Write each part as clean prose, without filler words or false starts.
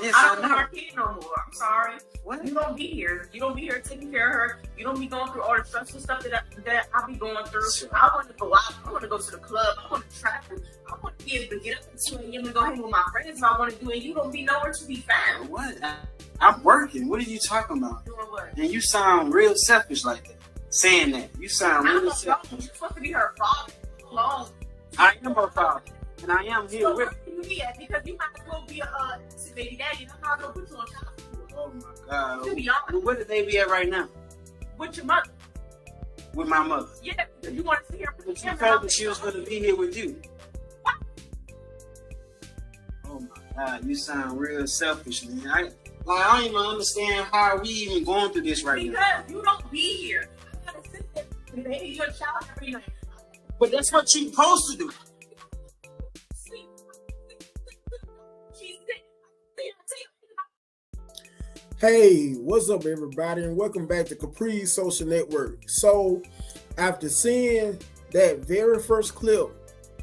Yes, I don't want our kid no more. I'm sorry. What? You don't be here. You don't be here taking care of her. You don't be going through all the stressful stuff that I be going through. Sure. I want to go out. I want to go to the club. I want to travel. I want to be able to get up at 2 a.m. and go hang with my friends if I want to do it. You don't be nowhere to be found. What? I'm working. What are you talking about? Doing what? And you sound real selfish like that. Saying that. You sound really selfish. You're supposed to be her father. Long. I am her father. And I am here with you. Because you might as well be a baby daddy. I'm not going to put you on child support. Oh my God. To be honest. Where did they be at right now? With your mother. With my mother? Yeah, because you want to see her. But you told me she was going to be here with you. What? Oh my God, you sound real selfish, man. I don't even understand how we even going through this right now. Because you don't be here. I gotta sit there and baby your child every night. But that's what you're supposed to do. Hey, what's up everybody, and welcome back to Capri Social Network. So after seeing that very first clip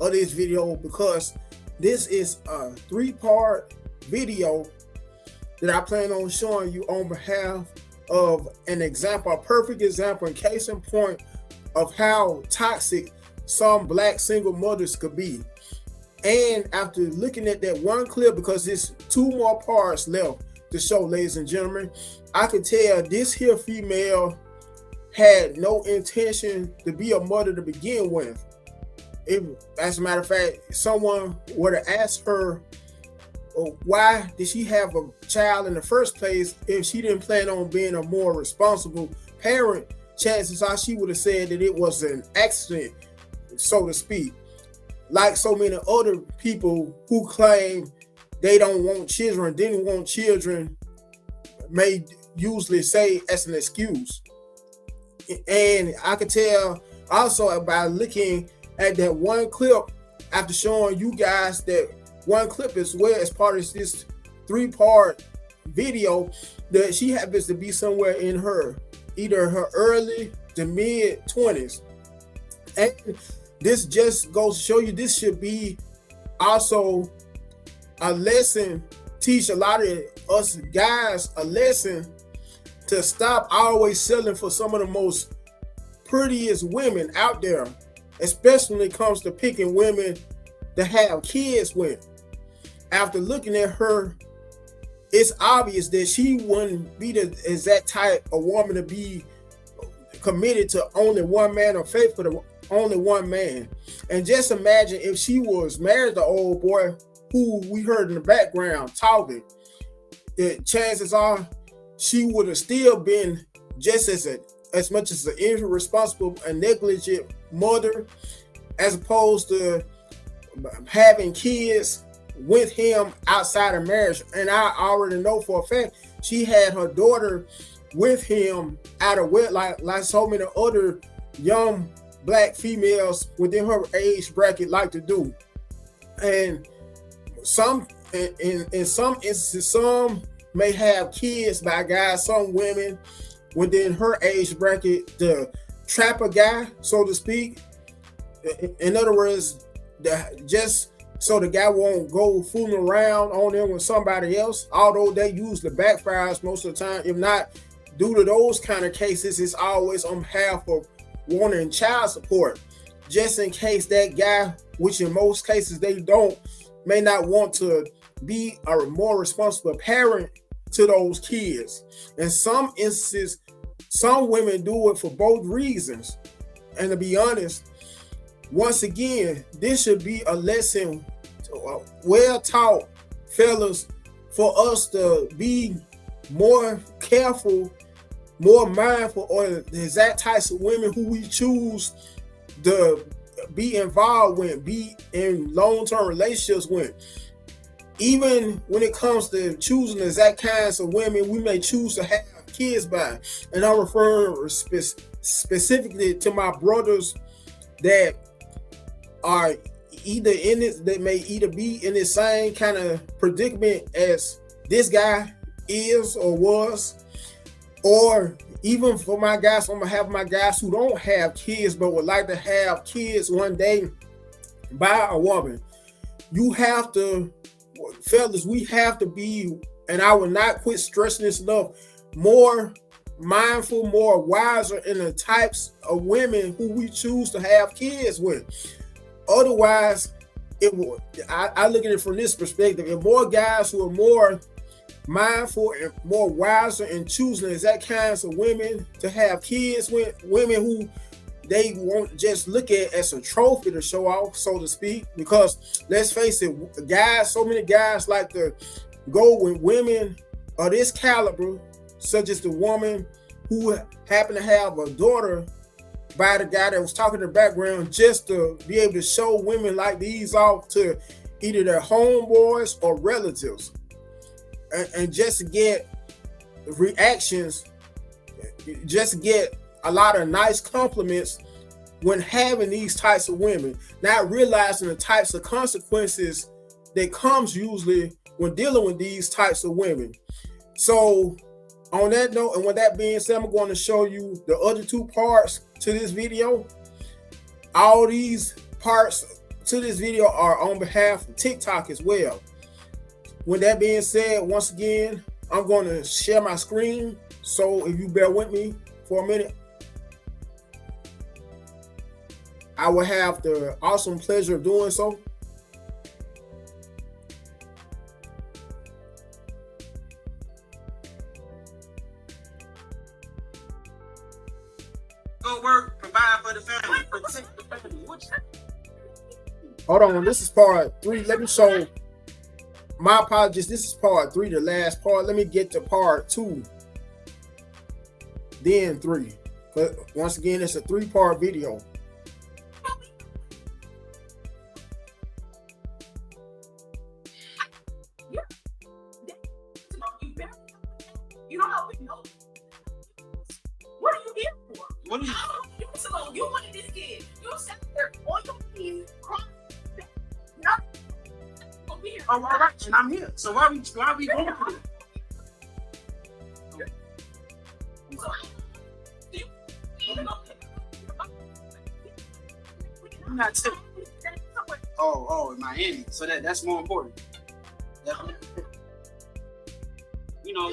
of this video, because this is a 3-part video that I plan on showing you on behalf of an example, a perfect example and case in point of how toxic some black single mothers could be. And after looking at that one clip, because there's 2 more parts left to show, ladies and gentlemen, I could tell this here female had no intention to be a mother to begin with. If, as a matter of fact, someone were to ask her, why did she have a child in the first place if she didn't plan on being a more responsible parent, chances are she would have said that it was an accident, so to speak. Like so many other people who claim they don't want children, didn't want children, may usually say as an excuse. And I could tell also by looking at that one clip, after showing you guys that one clip as well as part of this 3-part video, that she happens to be somewhere in either her early to mid 20s. And this just goes to show you this should be also a lesson, teach a lot of us guys a lesson to stop always selling for some of the most prettiest women out there, especially when it comes to picking women to have kids with. After looking at her, it's obvious that she wouldn't be the exact type of woman to be committed to only one man or faithful to only one man. And just imagine if she was married to old boy who we heard in the background talking, the chances are she would have still been just as much as an irresponsible and negligent mother, as opposed to having kids with him outside of marriage. And I already know for a fact she had her daughter with him out of wedlock, like so many other young black females within her age bracket like to do. And in some instances, some may have kids by guys, some women within her age bracket to trap a guy, so to speak. In other words, just so the guy won't go fooling around on them with somebody else, although they usually backfires most of the time. If not, due to those kind of cases, it's always on behalf of wanting child support, just in case that guy, which in most cases they don't, may not want to be a more responsible parent to those kids. In some instances, some women do it for both reasons. And to be honest, once again, this should be a lesson, well taught, fellas, for us to be more careful, more mindful on the exact types of women who we choose to be involved with, be in long-term relationships with. Even when it comes to choosing the exact kinds of women we may choose to have kids by. And I'm referring specifically to my brothers that are either in this, they may either be in the same kind of predicament as this guy is or was, or even for my guys, I'm gonna have my guys who don't have kids but would like to have kids one day by a woman. You have to, fellas, we have to be and I will not quit stressing this enough, more mindful, more wiser in the types of women who we choose to have kids with. Otherwise, I look at it from this perspective. If more guys who are more mindful and more wiser in choosing exact kinds of women to have kids with, women who they won't just look at as a trophy to show off, so to speak. Because let's face it, guys, so many guys like to go with women of this caliber, such as the woman who happened to have a daughter by the guy that was talking in the background, just to be able to show women like these off to either their homeboys or relatives, and just to get reactions, just to get a lot of nice compliments when having these types of women, not realizing the types of consequences that comes usually when dealing with these types of women. So on that note, and with that being said, I'm going to show you the other two parts to this video. All these parts to this video are on behalf of TikTok as well. With that being said, once again, I'm going to share my screen. So if you bear with me for a minute, I will have the awesome pleasure of doing so. Go work, provide for the family, protect the family. Hold on, this is part 3. Let me show. My apologies. This is part 3, the last part. Let me get to part 2, then 3. But once again, it's a 3-part video. You know how we know. What are you here for? What are you? You wanted this kid. You sat there on your knees, crying. Nothing. Oh, all right, and I'm here. So why we going for this? I'm not telling. Oh, in Miami. So that's more important. You know.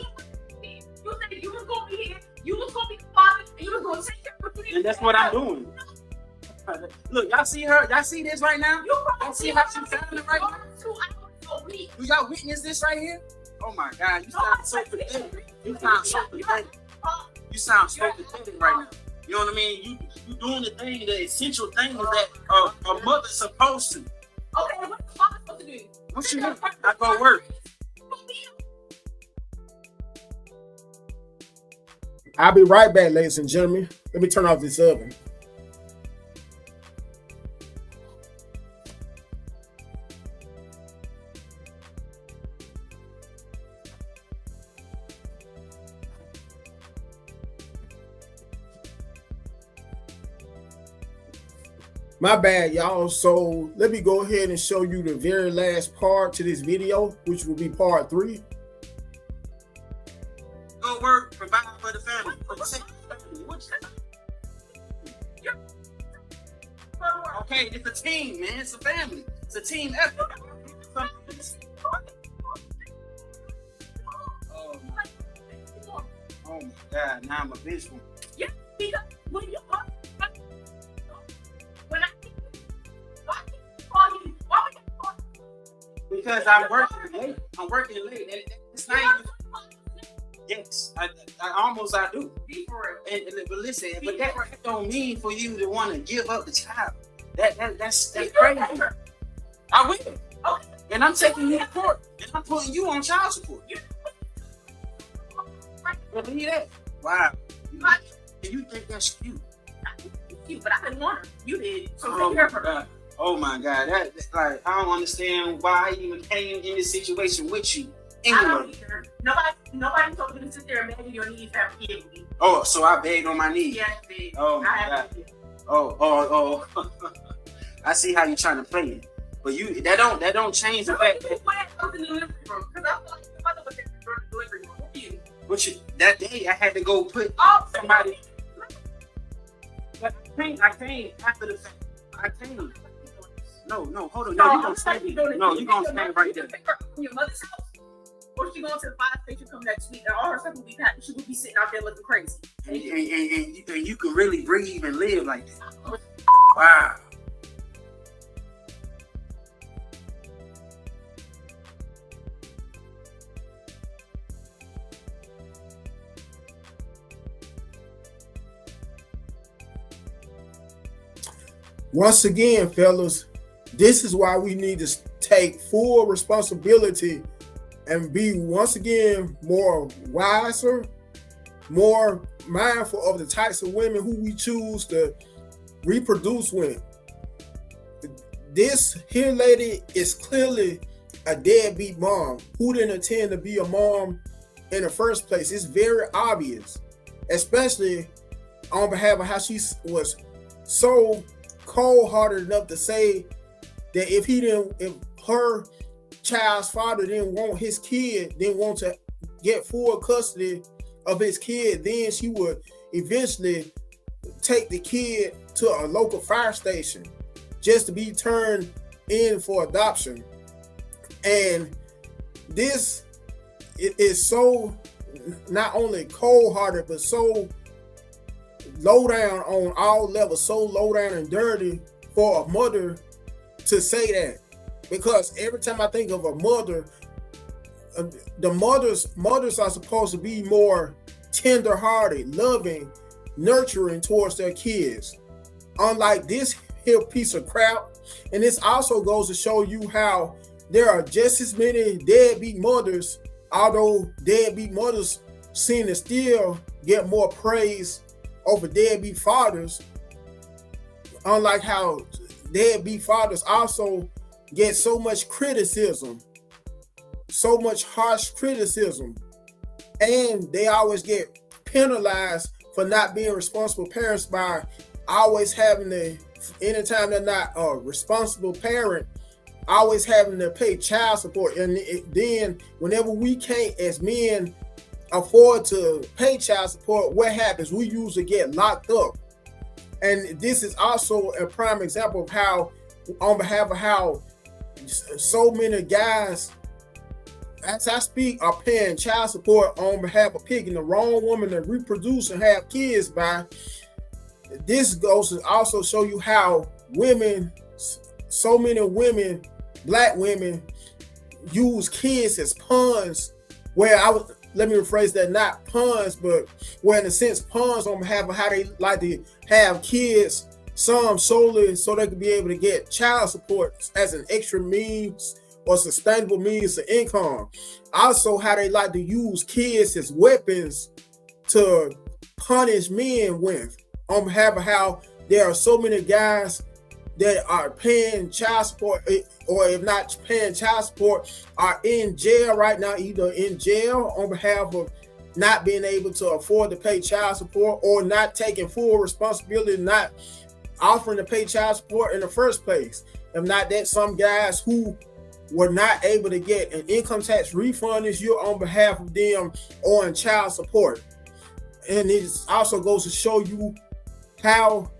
You said you was gonna be here. You was gonna be the father, and you was gonna take care of me. And that's what I'm doing. Look, y'all see her? Y'all see this right now? Y'all see how she's sounding right now? Do y'all witness this right here? Oh my God, you sound so pathetic. You sound so pathetic. You sound so pathetic right now. You know what I mean? You doing the thing, the essential thing that a mother's supposed to. Okay, what's the father supposed to do? What you mean? I go work. I'll be right back, ladies and gentlemen. Let me turn off this oven. My bad, y'all. So let me go ahead and show you the very last part to this video, which will be part 3. Go work, provide for the family, protect the family. Okay, it's a team, man. It's a family. It's a team effort. Oh my God! Now I'm a bitch. Yeah, because when you are, when I why would you call me? Because I'm working late. I'm working late. And it's not even. Yes, I do. But listen, but that don't mean for you to want to give up the child. That's crazy. I will. Okay. And I'm taking you to court. And I'm putting you on child support. Believe that? Wow. You think that's cute? Cute, but I didn't want her. You did. So take care of her. Oh my God. That's like, I don't understand why I even came in this situation with you. I don't either. Nobody told me to sit there and beg your knees have a kid with me. Oh, so I begged on my knees. Yeah, I did. Oh my God. Oh. I see how you're trying to play it. But that don't change the fact that I was in the delivery room because I thought your mother was in the delivery room with you. But that day I had to go put somebody. But I came after the fact. I came. No, hold on. No, you gonna stand right there. Your mother's house. before she going to the fire station come next week, and all her stuff will be packed. She will be sitting out there looking crazy. And you can really breathe and live like that. Wow. Once again, fellas, this is why we need to take full responsibility and be, once again, more wiser, more mindful of the types of women who we choose to reproduce with. This here lady is clearly a deadbeat mom who didn't intend to be a mom in the first place. It's very obvious, especially on behalf of how she was so cold-hearted enough to say that if her child's father didn't want his kid, didn't want to get full custody of his kid, then she would eventually take the kid to a local fire station just to be turned in for adoption. And this is so not only cold-hearted, but so low down on all levels, so low down and dirty for a mother to say that. Because every time I think of a mother, the mothers are supposed to be more tender-hearted, loving, nurturing towards their kids. Unlike this here piece of crap. And this also goes to show you how there are just as many deadbeat mothers, although deadbeat mothers seem to still get more praise over deadbeat fathers, unlike how deadbeat fathers also get so much criticism, so much harsh criticism, and they always get penalized for not being responsible parents by always having to, anytime they're not a responsible parent, always having to pay child support. And then whenever we can't, as men, afford to pay child support, what happens? We usually get locked up. And this is also a prime example of how, on behalf of how so many guys, as I speak, are paying child support on behalf of picking the wrong woman to reproduce and have kids by. This goes to also show you how women, so many women, black women, use kids as pawns, where let me rephrase that, not puns, but where in a sense puns on behalf of how they like to have kids, some solely so they can be able to get child support as an extra means or sustainable means of income. Also how they like to use kids as weapons to punish men with, on behalf of how there are so many guys that are paying child support, or if not paying child support, are in jail right now, either in jail on behalf of not being able to afford to pay child support, or not taking full responsibility, not offering to pay child support in the first place. If not that, some guys who were not able to get an income tax refund this year on behalf of them on child support. And it also goes to show you how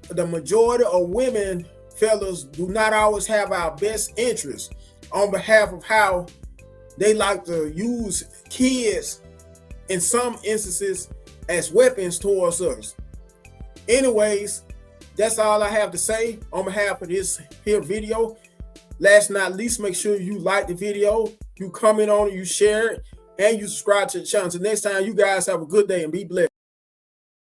the majority of women, fellas, do not always have our best interests on behalf of how they like to use kids in some instances as weapons towards us. Anyways, that's all I have to say on behalf of this here video. Last but not least, make sure you like the video, you comment on it, you share it, and you subscribe to the channel. Until next time, you guys have a good day and be blessed.